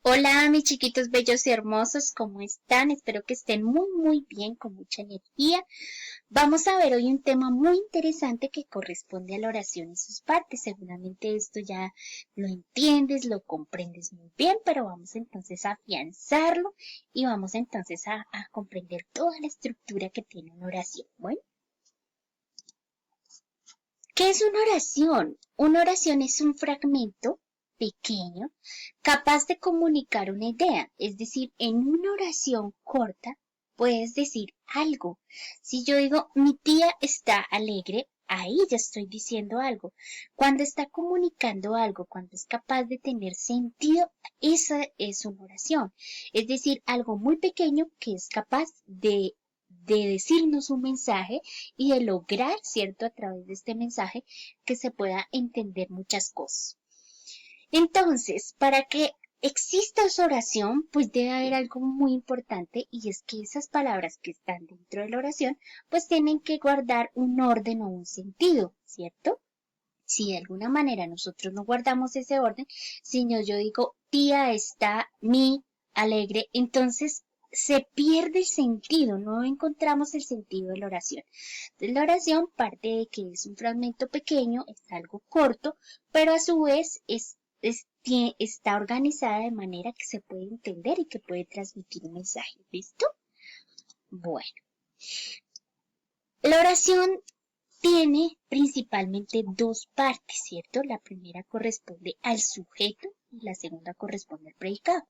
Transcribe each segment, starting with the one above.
Hola, mis chiquitos bellos y hermosos, ¿cómo están? Espero que estén muy bien, con mucha energía. Vamos a ver hoy un tema muy interesante que corresponde a la oración y sus partes. Seguramente esto ya lo entiendes, lo comprendes muy bien, pero vamos entonces a afianzarlo y vamos entonces a comprender toda la estructura que tiene una oración. Bueno, ¿qué es una oración? Una oración es un fragmento pequeño capaz de comunicar una idea, es decir, en una oración corta puedes decir algo. Si yo digo mi tía está alegre, ahí ya estoy diciendo algo. Cuando está comunicando algo, cuando es capaz de tener sentido, esa es una oración. Es decir, algo muy pequeño que es capaz de decirnos un mensaje y de lograr, ¿cierto?, a través de este mensaje que se pueda entender muchas cosas. Entonces, para que exista esa oración, pues debe haber algo muy importante y es que esas palabras que están dentro de la oración, pues tienen que guardar un orden o un sentido, ¿cierto? Si de alguna manera nosotros no guardamos ese orden, si yo digo tía está mi alegre, entonces se pierde el sentido, no encontramos el sentido de la oración. Entonces, la oración parte de que es un fragmento pequeño, es algo corto, pero a su vez está organizada de manera que se puede entender y que puede transmitir un mensaje. ¿Listo? Bueno, la oración tiene principalmente dos partes, ¿cierto? La primera corresponde al sujeto y la segunda corresponde al predicado.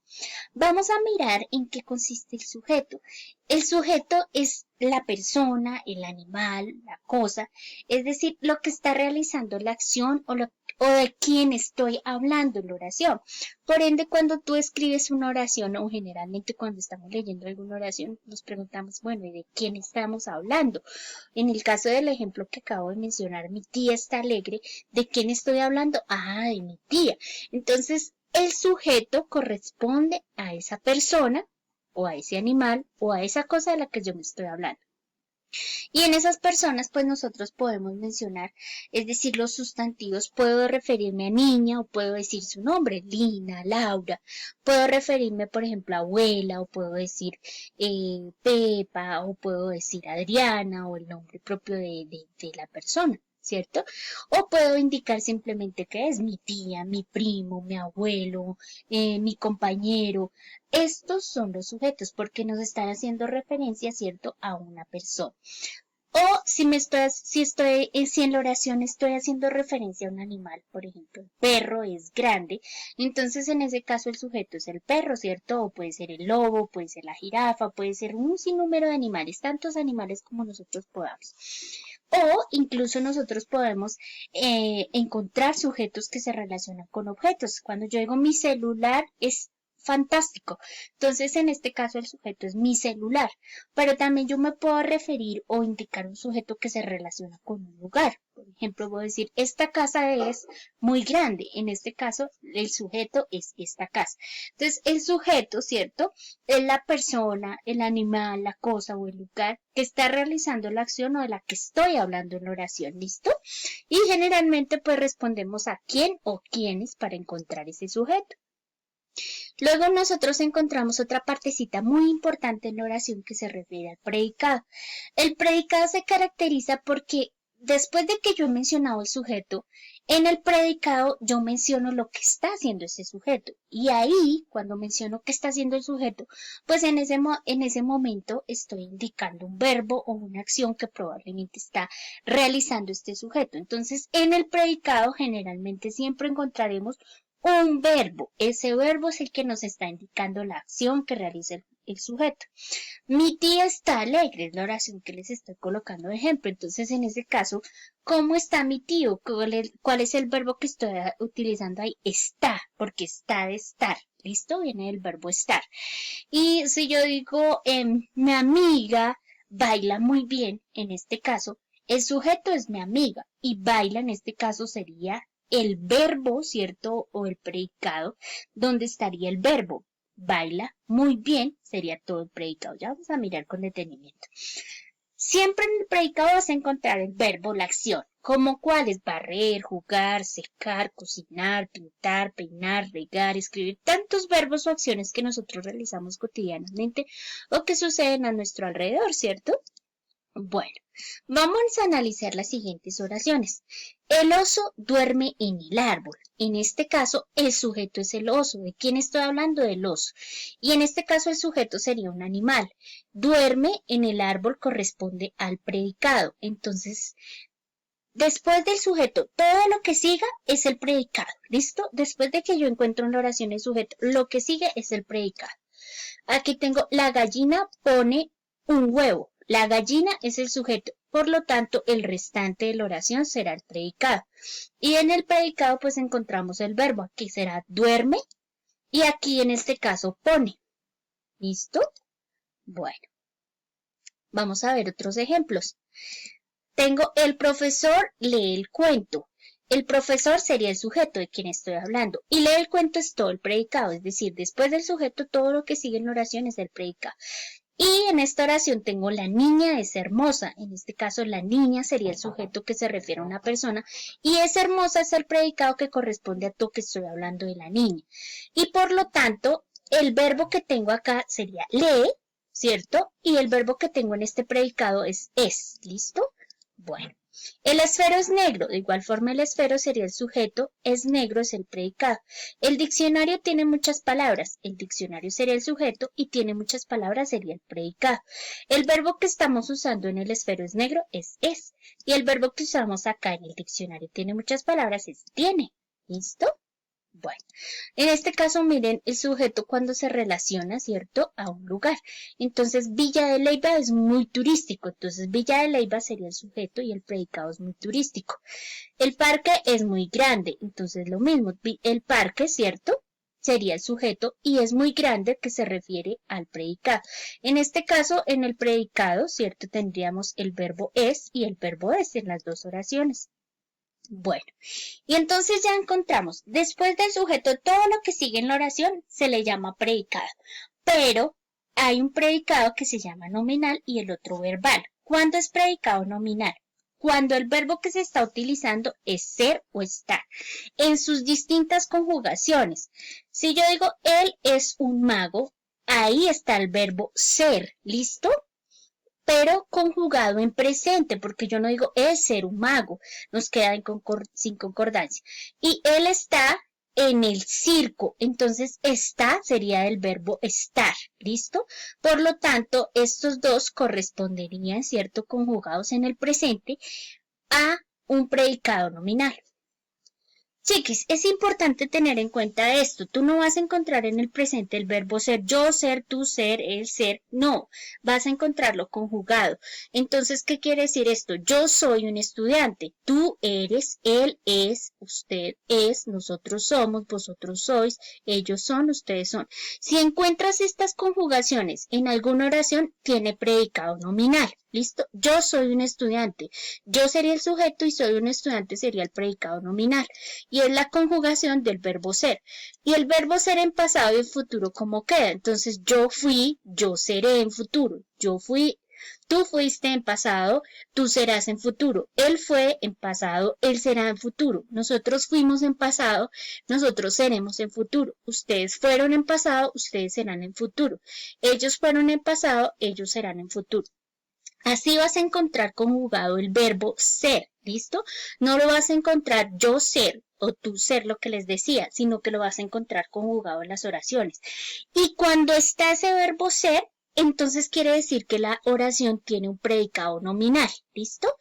Vamos a mirar en qué consiste el sujeto. El sujeto es la persona, el animal, la cosa, es decir, lo que está realizando la acción o de quién estoy hablando en la oración. Por ende, cuando tú escribes una oración o generalmente cuando estamos leyendo alguna oración, nos preguntamos, bueno, ¿y de quién estamos hablando? En el caso del ejemplo que acabo de mencionar, mi tía está alegre, ¿de quién estoy hablando? Ah, de mi tía. Entonces, el sujeto corresponde a esa persona o a ese animal o a esa cosa de la que yo me estoy hablando. Y en esas personas, pues nosotros podemos mencionar, es decir, los sustantivos, puedo referirme a niña o puedo decir su nombre, Lina, Laura, puedo referirme, por ejemplo, a abuela o puedo decir Pepa o puedo decir Adriana o el nombre propio de la persona. ¿Cierto? O puedo indicar simplemente que es mi tía, mi primo, mi abuelo, mi compañero. Estos son los sujetos porque nos están haciendo referencia, ¿cierto?, a una persona. O si en la oración estoy haciendo referencia a un animal, por ejemplo, el perro es grande, entonces en ese caso el sujeto es el perro, ¿cierto? O puede ser el lobo, puede ser la jirafa, puede ser un sinnúmero de animales, tantos animales como nosotros podamos. O incluso nosotros podemos encontrar sujetos que se relacionan con objetos. Cuando yo digo mi celular es fantástico. Entonces, en este caso, el sujeto es mi celular. Pero también yo me puedo referir o indicar un sujeto que se relaciona con un lugar. Por ejemplo, voy a decir, esta casa es muy grande. En este caso, el sujeto es esta casa. Entonces, el sujeto, ¿cierto?, es la persona, el animal, la cosa o el lugar que está realizando la acción o de la que estoy hablando en la oración. ¿Listo? Y generalmente, pues respondemos a quién o quiénes para encontrar ese sujeto. Luego nosotros encontramos otra partecita muy importante en la oración que se refiere al predicado. El predicado se caracteriza porque después de que yo he mencionado el sujeto, en el predicado yo menciono lo que está haciendo ese sujeto. Y ahí, cuando menciono qué está haciendo el sujeto, pues en ese momento estoy indicando un verbo o una acción que probablemente está realizando este sujeto. Entonces, en el predicado generalmente siempre encontraremos un verbo. Ese verbo es el que nos está indicando la acción que realiza el sujeto. Mi tía está alegre, es la oración que les estoy colocando de ejemplo. Entonces, en ese caso, ¿cómo está mi tío? ¿Cuál es el verbo que estoy utilizando ahí? Está, porque está de estar. ¿Listo? Viene del verbo estar. Y si yo digo, mi amiga baila muy bien, en este caso, el sujeto es mi amiga y baila en este caso sería el verbo, ¿cierto? O el predicado, donde estaría el verbo. Baila muy bien sería todo el predicado. Ya vamos a mirar con detenimiento. Siempre en el predicado vas a encontrar el verbo, la acción, como cuáles: barrer, jugar, secar, cocinar, pintar, peinar, regar, escribir, tantos verbos o acciones que nosotros realizamos cotidianamente o que suceden a nuestro alrededor, ¿cierto? Bueno, vamos a analizar las siguientes oraciones. El oso duerme en el árbol. En este caso, el sujeto es el oso. ¿De quién estoy hablando? Del oso. Y en este caso, el sujeto sería un animal. Duerme en el árbol corresponde al predicado. Entonces, después del sujeto, todo lo que siga es el predicado. ¿Listo? Después de que yo encuentro en la oración el sujeto, lo que sigue es el predicado. Aquí tengo: la gallina pone un huevo. La gallina es el sujeto, por lo tanto, el restante de la oración será el predicado. Y en el predicado, pues encontramos el verbo. Aquí será duerme y aquí en este caso pone. ¿Listo? Bueno, vamos a ver otros ejemplos. Tengo: el profesor lee el cuento. El profesor sería el sujeto de quien estoy hablando. Y lee el cuento es todo el predicado, es decir, después del sujeto, todo lo que sigue en la oración es el predicado. Y en esta oración tengo: la niña es hermosa. En este caso, la niña sería el sujeto que se refiere a una persona y es hermosa es el predicado que corresponde a todo que estoy hablando de la niña. Y por lo tanto, el verbo que tengo acá sería lee, ¿cierto? Y el verbo que tengo en este predicado es. ¿Listo? Bueno. El esfero es negro. De igual forma, el esfero sería el sujeto, es negro es el predicado. El diccionario tiene muchas palabras. El diccionario sería el sujeto y tiene muchas palabras sería el predicado. El verbo que estamos usando en el esfero es negro es. Y el verbo que usamos acá en el diccionario tiene muchas palabras es tiene. ¿Listo? Bueno, en este caso miren el sujeto cuando se relaciona, ¿cierto?, a un lugar. Entonces Villa de Leyva es muy turístico, entonces Villa de Leyva sería el sujeto y el predicado es muy turístico. El parque es muy grande, entonces lo mismo, el parque, ¿cierto?, sería el sujeto y es muy grande que se refiere al predicado. En este caso, en el predicado, ¿cierto?, tendríamos el verbo es y el verbo es en las dos oraciones. Bueno, y entonces ya encontramos, después del sujeto, todo lo que sigue en la oración se le llama predicado, pero hay un predicado que se llama nominal y el otro verbal. ¿Cuándo es predicado nominal? Cuando el verbo que se está utilizando es ser o estar, en sus distintas conjugaciones. Si yo digo, él es un mago, ahí está el verbo ser, ¿listo? Pero conjugado en presente, porque yo no digo es ser un mago, nos queda sin concordancia. Y él está en el circo, entonces está sería el verbo estar, ¿listo? Por lo tanto, estos dos corresponderían, ¿cierto?, conjugados en el presente a un predicado nominal. Chiquis, es importante tener en cuenta esto. Tú no vas a encontrar en el presente el verbo ser, yo ser, tú ser, él ser. No, vas a encontrarlo conjugado. Entonces, ¿qué quiere decir esto? Yo soy un estudiante. Tú eres, él es, usted es, nosotros somos, vosotros sois, ellos son, ustedes son. Si encuentras estas conjugaciones en alguna oración, tiene predicado nominal. ¿Listo? Yo soy un estudiante. Yo sería el sujeto y soy un estudiante sería el predicado nominal. Y es la conjugación del verbo ser. Y el verbo ser en pasado y en futuro, ¿cómo queda? Entonces, yo fui, yo seré en futuro. Yo fui, tú fuiste en pasado, tú serás en futuro. Él fue en pasado, él será en futuro. Nosotros fuimos en pasado, nosotros seremos en futuro. Ustedes fueron en pasado, ustedes serán en futuro. Ellos fueron en pasado, ellos serán en futuro. Así vas a encontrar conjugado el verbo ser, ¿listo? No lo vas a encontrar yo ser o tú ser, lo que les decía, sino que lo vas a encontrar conjugado en las oraciones. Y cuando está ese verbo ser, entonces quiere decir que la oración tiene un predicado nominal, ¿listo?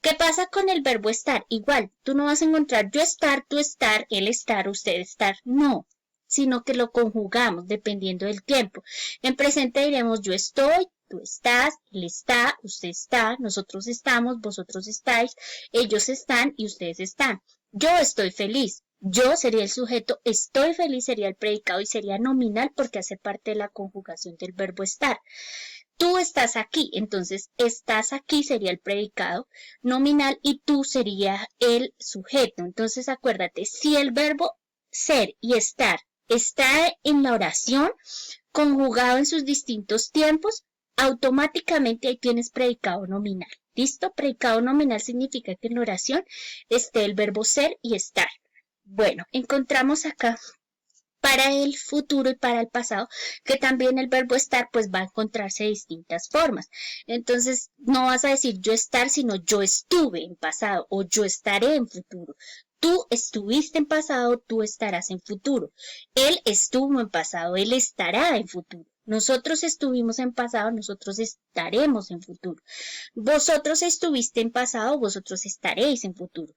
¿Qué pasa con el verbo estar? Igual, tú no vas a encontrar yo estar, tú estar, él estar, usted estar, no, sino que lo conjugamos dependiendo del tiempo. En presente diremos yo estoy, tú estás, él está, usted está, nosotros estamos, vosotros estáis, ellos están y ustedes están. Yo estoy feliz. Yo sería el sujeto, estoy feliz sería el predicado y sería nominal porque hace parte de la conjugación del verbo estar. Tú estás aquí, entonces estás aquí sería el predicado nominal y tú sería el sujeto. Entonces acuérdate, si el verbo ser y estar está en la oración, conjugado en sus distintos tiempos, automáticamente ahí tienes predicado nominal. ¿Listo? Predicado nominal significa que en la oración esté el verbo ser y estar. Bueno, encontramos acá para el futuro y para el pasado, que también el verbo estar pues va a encontrarse de distintas formas. Entonces no vas a decir yo estar, sino yo estuve en pasado o yo estaré en futuro. Tú estuviste en pasado, tú estarás en futuro. Él estuvo en pasado, él estará en futuro. Nosotros estuvimos en pasado, nosotros estaremos en futuro. Vosotros estuviste en pasado, vosotros estaréis en futuro.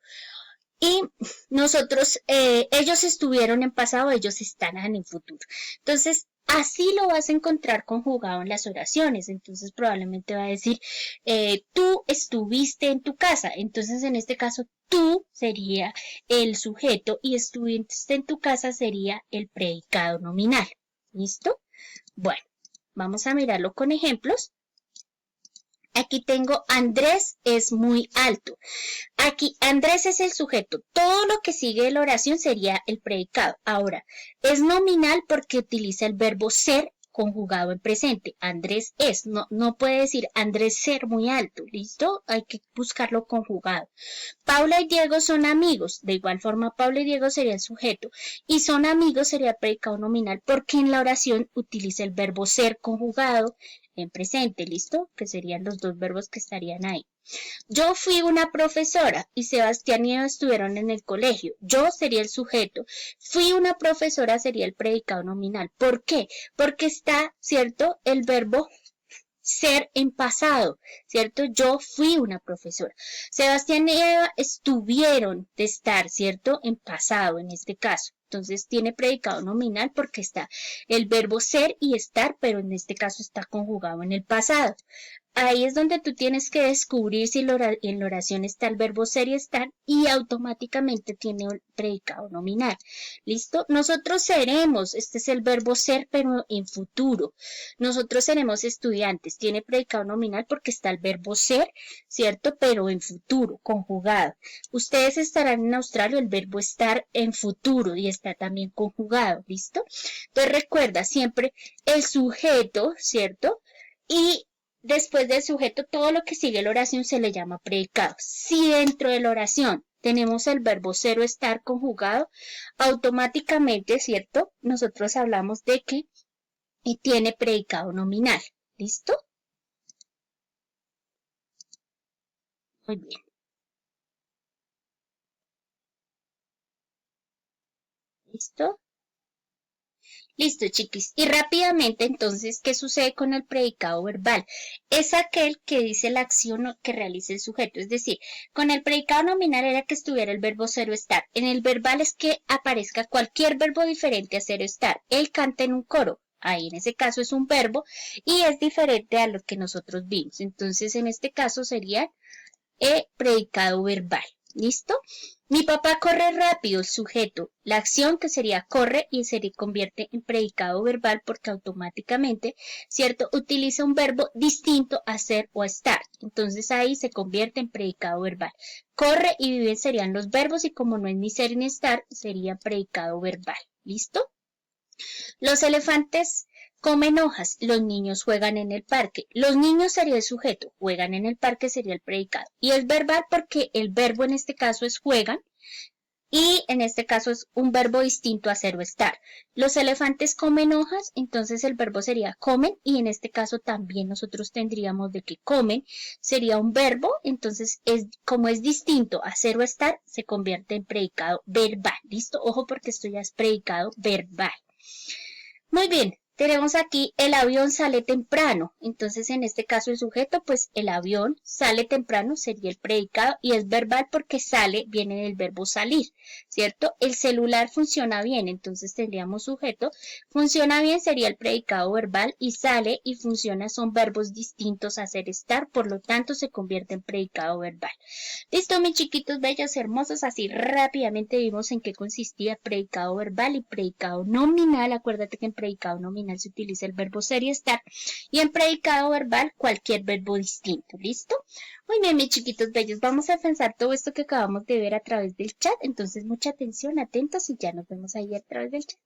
Y nosotros, ellos estuvieron en pasado, ellos estarán en futuro. Entonces, así lo vas a encontrar conjugado en las oraciones. Entonces, probablemente va a decir, tú estuviste en tu casa. Entonces, en este caso, tú sería el sujeto y estuviste en tu casa sería el predicado nominal. ¿Listo? Bueno, vamos a mirarlo con ejemplos. Aquí tengo Andrés es muy alto. Aquí Andrés es el sujeto. Todo lo que sigue de la oración sería el predicado. Ahora, es nominal porque utiliza el verbo ser conjugado en presente. Andrés es. No puede decir Andrés ser muy alto. ¿Listo? Hay que buscarlo conjugado. Paula y Diego son amigos. De igual forma, Paula y Diego sería el sujeto. Y son amigos sería predicado nominal porque en la oración utiliza el verbo ser conjugado en presente, ¿listo? Que serían los dos verbos que estarían ahí. Yo fui una profesora y Sebastián y Eva estuvieron en el colegio. Yo sería el sujeto. Fui una profesora sería el predicado nominal. ¿Por qué? Porque está, ¿cierto? El verbo ser en pasado, ¿cierto? Yo fui una profesora. Sebastián y Eva estuvieron de estar, ¿cierto? En pasado, en este caso. Entonces tiene predicado nominal porque está el verbo ser y estar, pero en este caso está conjugado en el pasado. Ahí es donde tú tienes que descubrir si en la oración está el verbo ser y estar y automáticamente tiene el predicado nominal. ¿Listo? Nosotros seremos, este es el verbo ser, pero en futuro. Nosotros seremos estudiantes, tiene predicado nominal porque está el verbo ser, ¿cierto? Pero en futuro, conjugado. Ustedes estarán en Australia, el verbo estar en futuro y está también conjugado, ¿listo? Entonces recuerda siempre el sujeto, ¿cierto? Y después del sujeto, todo lo que sigue la oración se le llama predicado. Si dentro de la oración tenemos el verbo ser o estar conjugado, automáticamente, ¿cierto? Nosotros hablamos de que tiene predicado nominal. ¿Listo? Muy bien. ¿Listo? Listo, chiquis. Y rápidamente, entonces, ¿qué sucede con el predicado verbal? Es aquel que dice la acción que realiza el sujeto. Es decir, con el predicado nominal era que estuviera el verbo ser o estar. En el verbal es que aparezca cualquier verbo diferente a ser o estar. Él canta en un coro. Ahí en ese caso es un verbo y es diferente a lo que nosotros vimos. Entonces, en este caso sería predicado verbal. ¿Listo? Mi papá corre rápido, el sujeto. La acción que sería corre y se convierte en predicado verbal porque automáticamente, ¿cierto? Utiliza un verbo distinto a ser o a estar. Entonces ahí se convierte en predicado verbal. Corre y vive serían los verbos y como no es ni ser ni estar, sería predicado verbal. ¿Listo? Los elefantes comen hojas, los niños juegan en el parque. Los niños sería el sujeto, juegan en el parque sería el predicado. Y es verbal porque el verbo en este caso es juegan y en este caso es un verbo distinto a ser o estar. Los elefantes comen hojas, entonces el verbo sería comen y en este caso también nosotros tendríamos de que comen sería un verbo, entonces como es distinto a ser o estar, se convierte en predicado verbal. ¿Listo? Ojo porque esto ya es predicado verbal. Muy bien, tenemos aquí el avión sale temprano. Entonces, en este caso el sujeto, pues el avión sale temprano sería el predicado y es verbal porque sale, viene del verbo salir, ¿cierto? El celular funciona bien, entonces tendríamos sujeto. Funciona bien sería el predicado verbal y sale y funciona son verbos distintos a ser estar, por lo tanto se convierte en predicado verbal. Listo, mis chiquitos bellos hermosos, así rápidamente vimos en qué consistía predicado verbal y predicado nominal. Acuérdate que en predicado nominal se utiliza el verbo ser y estar y en predicado verbal cualquier verbo distinto. ¿Listo? Muy bien, mis chiquitos bellos, vamos a pensar todo esto que acabamos de ver a través del chat. Entonces, mucha atención, atentos y ya nos vemos ahí a través del chat.